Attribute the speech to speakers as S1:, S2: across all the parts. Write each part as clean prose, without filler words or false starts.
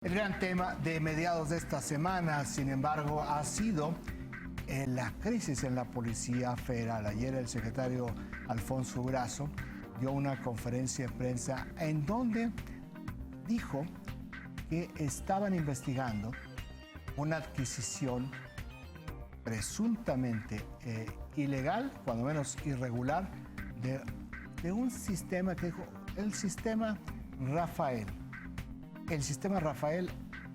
S1: El gran tema de mediados de esta semana, sin embargo, ha sido la crisis en la Policía Federal. Ayer el secretario Alfonso Durazo dio una conferencia de prensa en donde dijo que estaban investigando una adquisición presuntamente ilegal, cuando menos irregular, de un sistema que dijo, el sistema Rafael. El sistema Rafael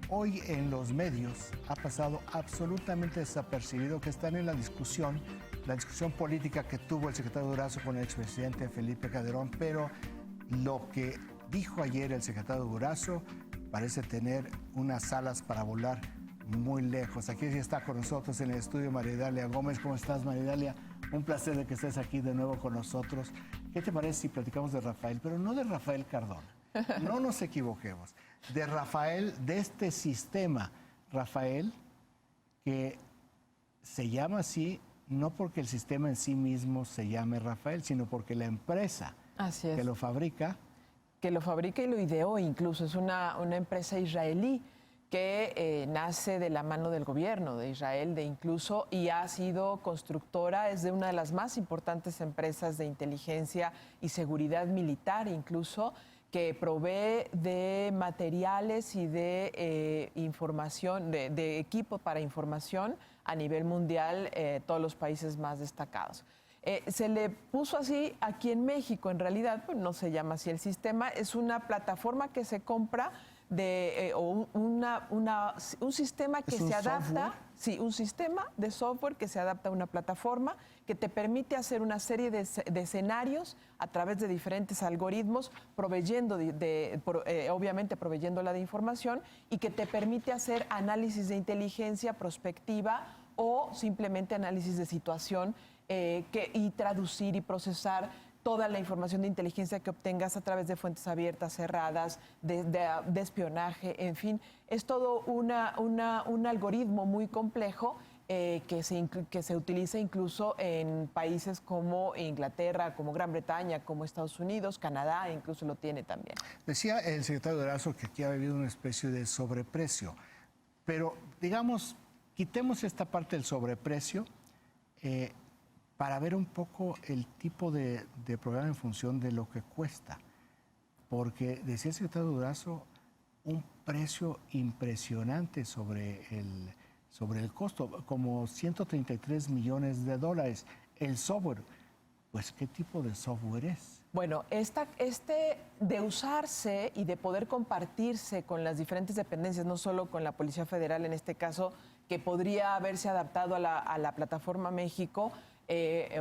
S1: hoy en los medios ha pasado absolutamente desapercibido, que están en la discusión política que tuvo el secretario Durazo con el expresidente Felipe Calderón, pero lo que dijo ayer el secretario Durazo parece tener unas alas para volar muy lejos. Aquí sí está con nosotros en el estudio Maridalia Gómez. ¿Cómo estás, Maridalia? Un placer de que estés aquí de nuevo con nosotros. ¿Qué te parece si platicamos de Rafael? Pero no de Rafael Cardona. No nos equivoquemos. De Rafael, de este sistema Rafael, que se llama así no porque el sistema en sí mismo se llame Rafael, sino porque la empresa que lo fabrica
S2: y lo ideó incluso. Es una empresa israelí que nace de la mano del gobierno de Israel, y ha sido constructora, es de una de las más importantes empresas de inteligencia y seguridad militar incluso, que provee de materiales y de información, de equipo para información a nivel mundial, todos los países más destacados. Se le puso así aquí en México, en realidad pues, no se llama así el sistema, es una plataforma que se compra un sistema que se adapta, sí, un sistema de software que se adapta a una plataforma que te permite hacer una serie de escenarios a través de diferentes algoritmos, obviamente proveyéndola de información, y que te permite hacer análisis de inteligencia prospectiva o simplemente análisis de situación y traducir y procesar toda la información de inteligencia que obtengas a través de fuentes abiertas, cerradas, de espionaje, en fin. Es todo un algoritmo muy complejo que se utiliza incluso en países como Inglaterra, como Gran Bretaña, como Estados Unidos, Canadá, incluso lo tiene también.
S1: Decía el secretario Durazo que aquí ha habido una especie de sobreprecio, pero digamos, quitemos esta parte del sobreprecio, para ver un poco el tipo de programa en función de lo que cuesta. Porque decía el secretario Durazo un precio impresionante sobre el costo, como 133 millones de dólares. El software, pues, ¿qué tipo de software es?
S2: Bueno, de usarse y de poder compartirse con las diferentes dependencias, no solo con la Policía Federal en este caso, que podría haberse adaptado a la Plataforma México,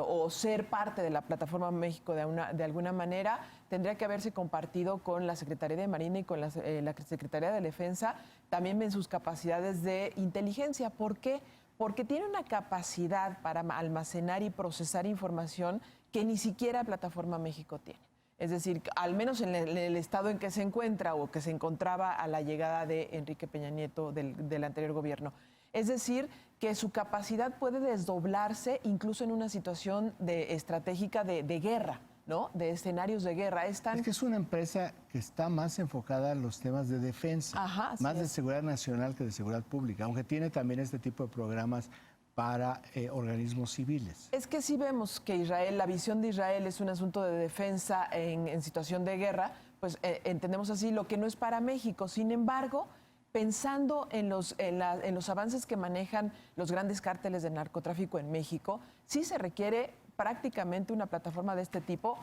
S2: o ser parte de la Plataforma México de alguna manera, tendría que haberse compartido con la Secretaría de Marina y con la Secretaría de Defensa, también en sus capacidades de inteligencia. ¿Por qué? Porque tiene una capacidad para almacenar y procesar información que ni siquiera Plataforma México tiene. Es decir, al menos en el estado en que se encuentra o que se encontraba a la llegada de Enrique Peña Nieto del anterior gobierno. Es decir, que su capacidad puede desdoblarse incluso en una situación estratégica de guerra, ¿no? De escenarios de guerra.
S1: Es que es una empresa que está más enfocada en los temas de defensa, más de seguridad nacional que de seguridad pública, aunque tiene también este tipo de programas para organismos civiles.
S2: Es que sí vemos que la visión de Israel es un asunto de defensa en situación de guerra, pues entendemos así lo que no es para México. Sin embargo, pensando en los avances que manejan los grandes cárteles de narcotráfico en México, sí se requiere prácticamente una plataforma de este tipo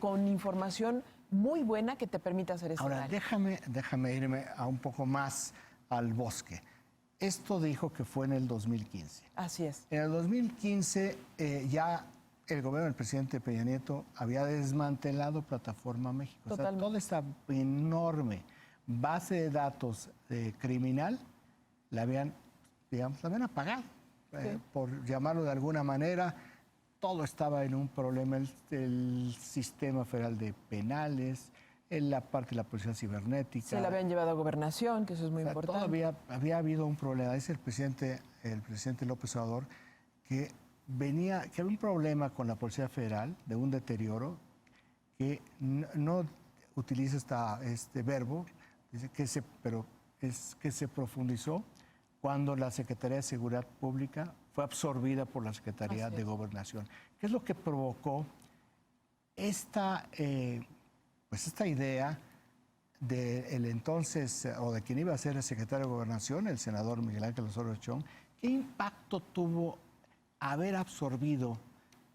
S2: con información muy buena que te permita hacer eso.
S1: Ahora, déjame irme a un poco más al bosque. Esto dijo que fue en el 2015.
S2: Así es.
S1: En el 2015 ya el gobierno del presidente Peña Nieto había desmantelado Plataforma México.
S2: Totalmente.
S1: O sea, toda esta enorme base de datos criminal la habían apagado, sí, por llamarlo de alguna manera. Todo estaba en un problema, el sistema federal de penales, en la parte de la policía cibernética.
S2: Se la habían llevado a gobernación, que eso es muy importante.
S1: Todavía había habido un problema. Dice el presidente López Obrador que había un problema con la Policía Federal, de un deterioro, que no utiliza este verbo, dice pero es que se profundizó cuando la Secretaría de Seguridad Pública fue absorbida por la Secretaría de Gobernación. ¿Qué es lo que provocó esta idea del entonces, o de quien iba a ser el secretario de Gobernación, el senador Miguel Ángel Osorio Chong? ¿Qué impacto tuvo haber absorbido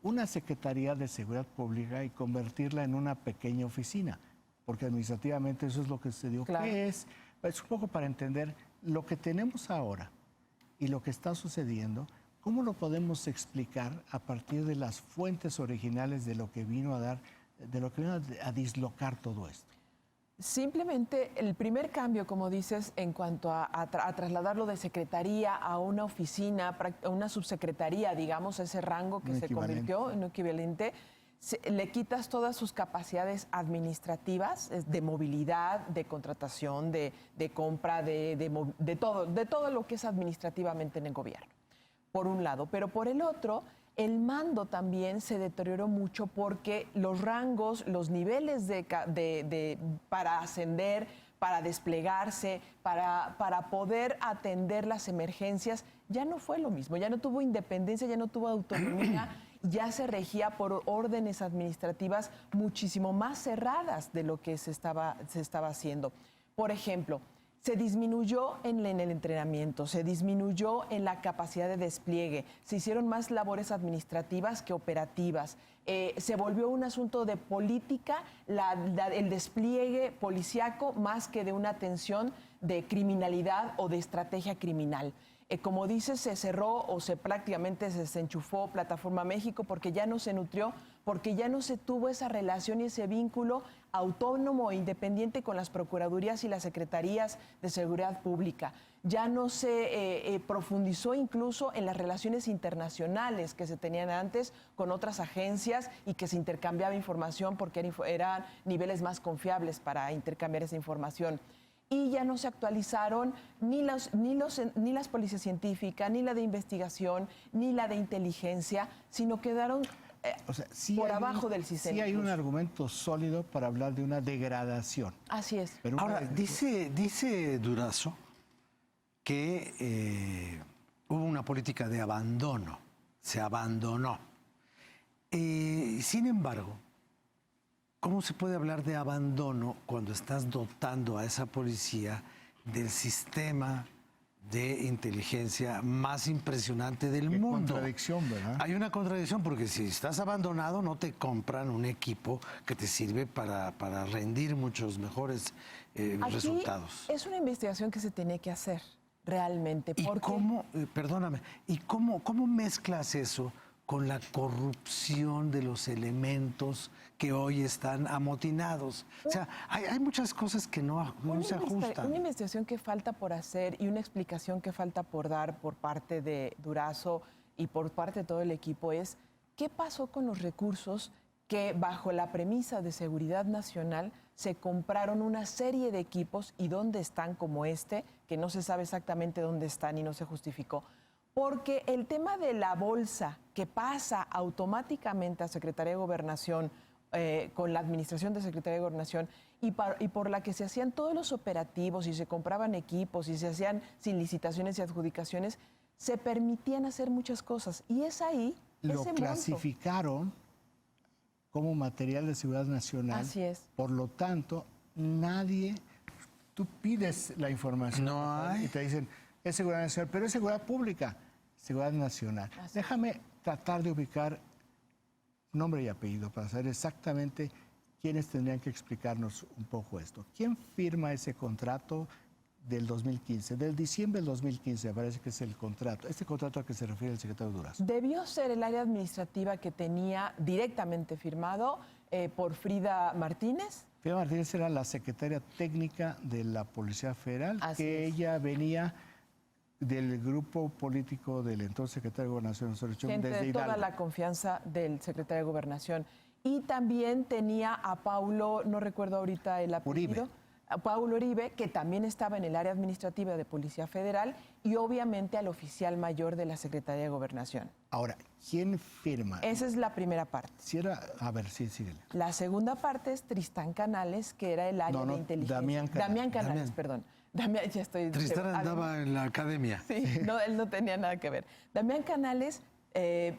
S1: una Secretaría de Seguridad Pública y convertirla en una pequeña oficina? Porque administrativamente eso es lo que se dio.
S2: Claro.
S1: ¿Qué es? Es un poco para entender lo que tenemos ahora y lo que está sucediendo. ¿Cómo lo podemos explicar a partir de las fuentes originales de lo que vino a dar, de lo que vino a dislocar todo esto?
S2: Simplemente el primer cambio, como dices, en cuanto a trasladarlo de secretaría a una oficina, a una subsecretaría, digamos, ese rango que se convirtió en un equivalente, le quitas todas sus capacidades administrativas, de movilidad, de contratación, de compra, de todo lo que es administrativamente en el gobierno, por un lado. Pero por el otro, el mando también se deterioró mucho porque los rangos, los niveles para ascender, para desplegarse, para poder atender las emergencias, ya no fue lo mismo, ya no tuvo independencia, ya no tuvo autonomía, ya se regía por órdenes administrativas muchísimo más cerradas de lo que se estaba haciendo. Por ejemplo, se disminuyó en el entrenamiento, se disminuyó en la capacidad de despliegue, se hicieron más labores administrativas que operativas, se volvió un asunto de política, el despliegue policiaco más que de una atención de criminalidad o de estrategia criminal. Como dices, se cerró o prácticamente se desenchufó Plataforma México porque ya no se nutrió, porque ya no se tuvo esa relación y ese vínculo autónomo e independiente con las procuradurías y las secretarías de seguridad pública. Ya no se profundizó incluso en las relaciones internacionales que se tenían antes con otras agencias y que se intercambiaba información porque eran niveles más confiables para intercambiar esa información. Y ya no se actualizaron ni las policías científicas, ni la de investigación, ni la de inteligencia, sino quedaron por abajo del sistema.
S1: Sí hay un argumento sólido para hablar de una degradación.
S2: Así es.
S3: Pero ahora, dice Durazo que hubo una política de abandono, se abandonó. Sin embargo, ¿cómo se puede hablar de abandono cuando estás dotando a esa policía del sistema de inteligencia más impresionante del mundo?
S1: Qué contradicción, ¿verdad?
S3: Hay una contradicción porque si estás abandonado no te compran un equipo que te sirve para rendir muchos mejores resultados.
S2: Es una investigación que se tenía que hacer realmente.
S3: ¿Y cómo, perdóname, y cómo mezclas eso con la corrupción de los elementos que hoy están amotinados? O sea, hay muchas cosas que no se ajustan.
S2: Una investigación que falta por hacer y una explicación que falta por dar por parte de Durazo y por parte de todo el equipo es ¿qué pasó con los recursos que bajo la premisa de seguridad nacional se compraron una serie de equipos y dónde están como que no se sabe exactamente dónde están y no se justificó? Porque el tema de la bolsa que pasa automáticamente a Secretaría de Gobernación, con la administración de Secretaría de Gobernación, y por la que se hacían todos los operativos y se compraban equipos y se hacían sin licitaciones y adjudicaciones, se permitían hacer muchas cosas. Y es ahí,
S1: lo clasificaron como material de seguridad nacional.
S2: Así es.
S1: Por lo tanto, tú pides la información y te dicen, es seguridad nacional, pero es seguridad pública, seguridad nacional. Déjame tratar de ubicar nombre y apellido para saber exactamente quiénes tendrían que explicarnos un poco esto. ¿Quién firma ese contrato del 2015? Del diciembre del 2015 me parece que es el contrato. ¿Este contrato al que se refiere el secretario Durazo?
S2: Debió ser el área administrativa que tenía directamente firmado por Frida Martínez.
S1: Frida Martínez era la secretaria técnica de la Policía Federal, ella venía del grupo político del entonces secretario de Gobernación,
S2: desde toda la confianza del secretario de Gobernación. Y también tenía a Paulo, no recuerdo ahorita el apellido, a Paulo Uribe, que también estaba en el área administrativa de Policía Federal, y obviamente al oficial mayor de la Secretaría de Gobernación.
S1: Ahora, ¿quién firma?
S2: Esa es la primera parte.
S1: A ver, sí, síguele.
S2: La segunda parte es Tristán Canales, que era el área de inteligencia.
S1: Damián Canales,
S2: perdón. Damián, ya estoy...
S3: Tristán andaba en la academia.
S2: Sí, no, él no tenía nada que ver. Damián Canales, él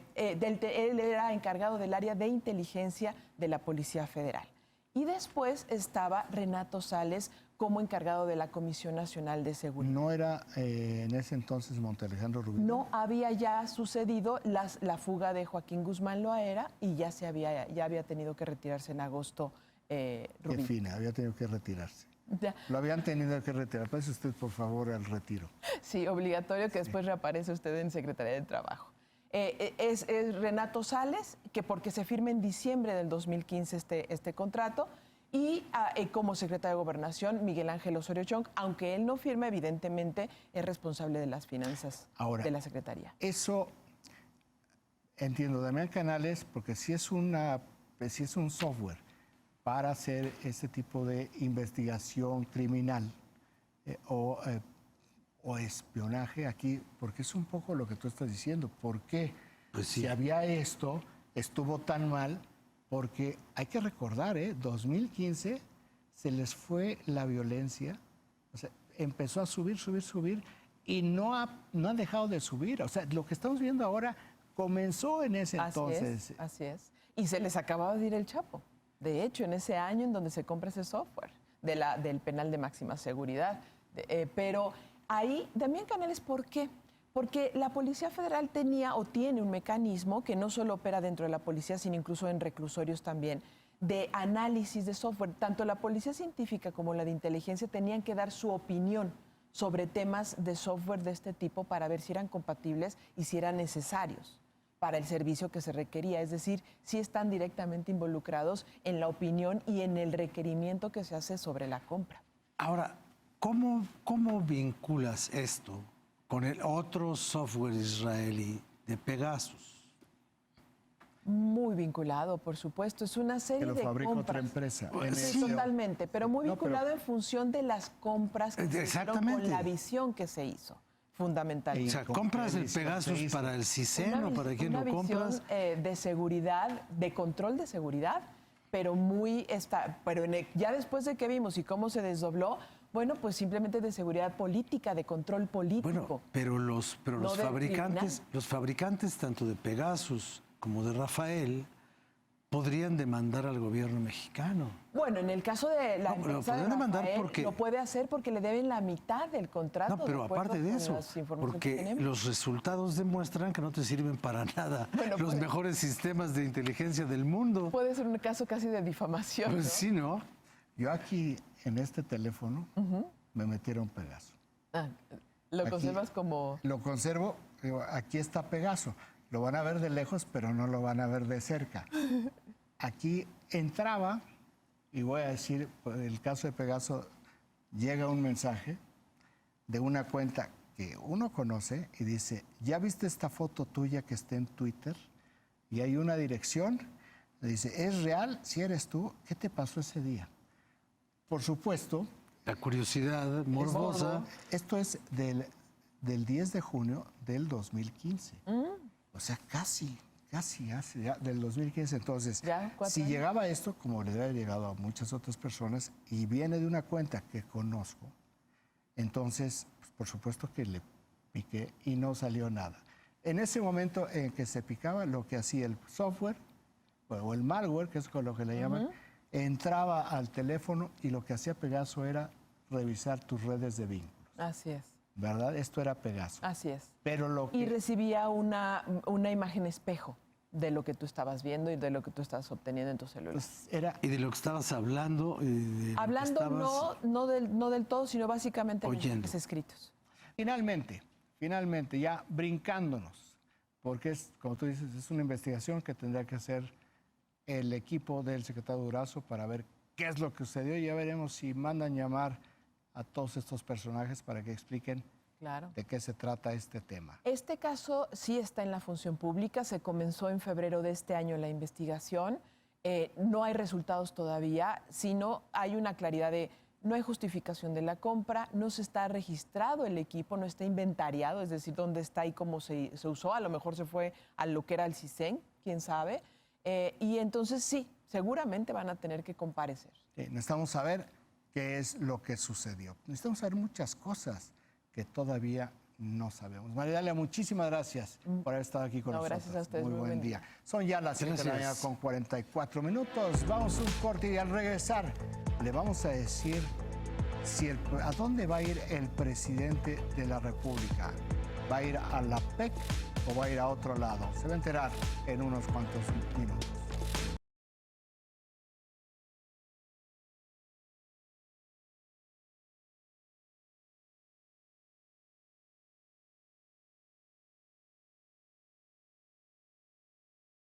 S2: era encargado del área de inteligencia de la Policía Federal. Y después estaba Renato Sales como encargado de la Comisión Nacional de Seguridad.
S1: ¿No era en ese entonces Montealejandro Rubino?
S2: No había ya sucedido la fuga de Joaquín Guzmán Loaera y ya había tenido que retirarse en agosto Rubino.
S1: Qué fina, había tenido que retirarse.
S2: Ya.
S1: Lo habían tenido que retirar. Pase usted, por favor, al retiro.
S2: Sí, obligatorio que después reaparece usted en Secretaría de Trabajo. Es Renato Sales, que porque se firma en diciembre del 2015 este contrato, y como secretario de Gobernación, Miguel Ángel Osorio Chong, aunque él no firma, evidentemente es responsable de las finanzas de la Secretaría.
S1: Eso, entiendo, Damián Canales, porque si es un software para hacer ese tipo de investigación criminal o espionaje aquí, porque es un poco lo que tú estás diciendo. ¿Por qué?
S3: Pues sí.
S1: Si había esto, estuvo tan mal, porque hay que recordar, 2015 se les fue la violencia, o sea, empezó a subir y no han dejado de subir. O sea, lo que estamos viendo ahora comenzó en ese entonces.
S2: Así es. Y se les acababa de ir el Chapo. De hecho, en ese año en donde se compra ese software del penal de máxima seguridad. Pero ahí, Damián Canales, ¿por qué? Porque la Policía Federal tenía o tiene un mecanismo que no solo opera dentro de la policía, sino incluso en reclusorios también, de análisis de software. Tanto la policía científica como la de inteligencia tenían que dar su opinión sobre temas de software de este tipo para ver si eran compatibles y si eran necesarios para el servicio que se requería. Es decir, si están directamente involucrados en la opinión y en el requerimiento que se hace sobre la compra.
S3: Ahora, ¿cómo vinculas esto con el otro software israelí de Pegasus?
S2: Muy vinculado, por supuesto. Es una serie de
S1: Que lo fabrica
S2: compras.
S1: otra empresa.
S2: Sí, totalmente, pero muy vinculado en función de las compras que se hicieron con la visión que se hizo, fundamentalmente.
S3: O sea, ¿compras el Pegasus para el CISEN o para quién lo compras?
S2: Una visión de seguridad, de control de seguridad, pero ya después de que vimos y cómo se desdobló, bueno, pues simplemente de seguridad política, de control político.
S3: Bueno, pero los fabricantes tanto de Pegasus como de Rafael podrían demandar al gobierno mexicano.
S2: Bueno, en el caso de la empresa de Rafael, lo puede hacer porque le deben la mitad del contrato.
S3: No, pero aparte de eso, porque los resultados demuestran que no te sirven para nada los mejores sistemas de inteligencia del mundo.
S2: Puede ser un caso casi de difamación.
S3: Pues sí, ¿no?
S1: Yo aquí, en este teléfono, me metieron Pegaso.
S2: ¿Lo conservas como...?
S1: Lo conservo, digo, aquí está Pegaso. Lo van a ver de lejos, pero no lo van a ver de cerca. Aquí entraba, y voy a decir, por el caso de Pegaso, llega un mensaje de una cuenta que uno conoce y dice, ¿ya viste esta foto tuya que está en Twitter? Y hay una dirección, le dice, ¿es real? Si eres tú, ¿qué te pasó ese día? Por supuesto.
S3: La curiosidad morbosa.
S1: Esto es del 10 de junio del 2015. O sea, casi hace ya del 2015. Entonces, si llegaba esto, como le había llegado a muchas otras personas, y viene de una cuenta que conozco, entonces, pues, por supuesto que le piqué y no salió nada. En ese momento en que se picaba, lo que hacía el software, o el malware, que es con lo que le llaman, entraba al teléfono y lo que hacía Pegaso era revisar tus redes de vínculos.
S2: Así es.
S1: ¿Verdad? Esto era Pegaso.
S2: Así es.
S1: Pero
S2: y recibía una imagen espejo de lo que tú estabas viendo y de lo que tú estabas obteniendo en tu celular.
S1: Pues
S3: y de lo que estabas hablando.
S2: Hablando no del todo, sino básicamente en mensajes escritos.
S1: Finalmente, ya brincándonos, porque es, como tú dices, es una investigación que tendrá que hacer el equipo del secretario Durazo para ver qué es lo que sucedió y ya veremos si mandan llamar a todos estos personajes para que expliquen de qué se trata este tema.
S2: Este caso sí está en la función pública, se comenzó en febrero de este año la investigación, no hay resultados todavía, sino hay una claridad de no hay justificación de la compra, no se está registrado el equipo, no está inventariado, es decir, dónde está y cómo se usó, a lo mejor se fue a lo que era el CISEN, quién sabe, y entonces sí, seguramente van a tener que comparecer.
S1: Necesitamos saber qué es lo que sucedió. Necesitamos saber muchas cosas que todavía no sabemos. María Dalia, muchísimas gracias por haber estado aquí con nosotros.
S2: Gracias a ustedes.
S1: Muy buen día. Son ya las 7 de la mañana con 44 minutos. Vamos a un corte y al regresar le vamos a decir a dónde va a ir el presidente de la República. ¿Va a ir a la PEC o va a ir a otro lado? Se va a enterar en unos cuantos minutos.